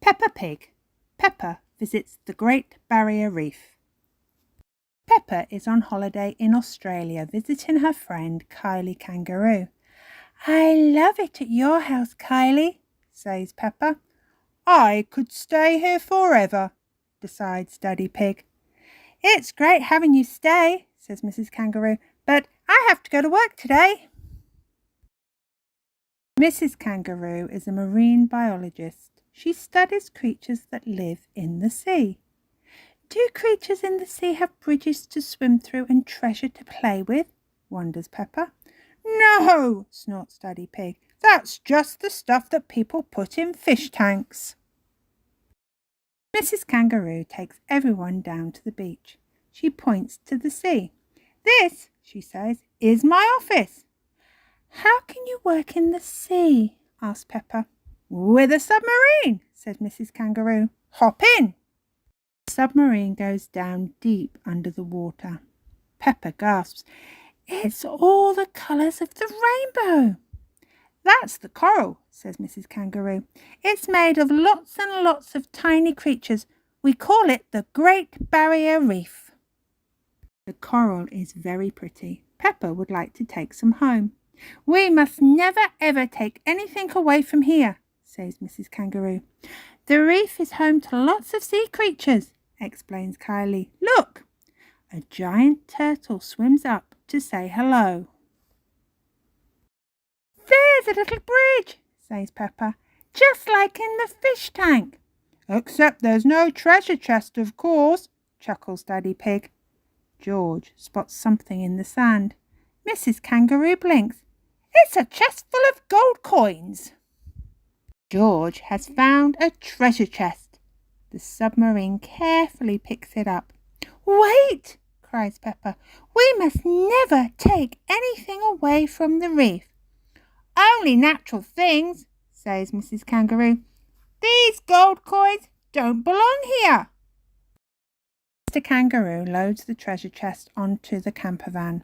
Peppa Pig. Peppa visits the Great Barrier Reef. Peppa is on holiday in Australia visiting her friend Kylie Kangaroo. "I love it at your house, Kylie," says Peppa. "I could stay here forever," decides Daddy Pig. "It's great having you stay," says Mrs. Kangaroo, "but I have to go to work today." Mrs. Kangaroo is a marine biologist. She studies creatures that live in the sea. "Do creatures in the sea have bridges to swim through and treasure to play with?" wonders Peppa. "No," snorts Daddy Pig. "That's just the stuff that people put in fish tanks." Mrs. Kangaroo takes everyone down to the beach. She points to the sea. "This," she says, "is my office." "How can you work in the sea?" asks Peppa. "With a submarine," says Mrs. Kangaroo. "Hop in." The submarine goes down deep under the water. Peppa gasps. "It's all the colours of the rainbow." "That's the coral," says Mrs. Kangaroo. "It's made of lots and lots of tiny creatures. We call it the Great Barrier Reef." The coral is very pretty. Peppa would like to take some home. "We must never ever take anything away from here," says Mrs. Kangaroo. "The reef is home to lots of sea creatures," explains Kylie. "Look!" A giant turtle swims up to say hello. "There's a little bridge," says Peppa, "just like in the fish tank." "Except there's no treasure chest, of course," chuckles Daddy Pig. George spots something in the sand. Mrs. Kangaroo blinks. "It's a chest full of gold coins." George has found a treasure chest. The submarine carefully picks it up. "Wait!" cries Peppa. "We must never take anything away from the reef." "Only natural things," says Mrs. Kangaroo. "These gold coins don't belong here." Mr. Kangaroo loads the treasure chest onto the camper van.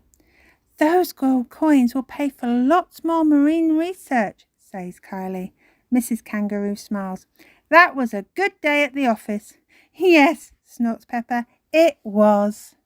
"Those gold coins will pay for lots more marine research," says Kylie. Mrs. Kangaroo smiles. "That was a good day at the office." "Yes," snorts Peppa, "it was."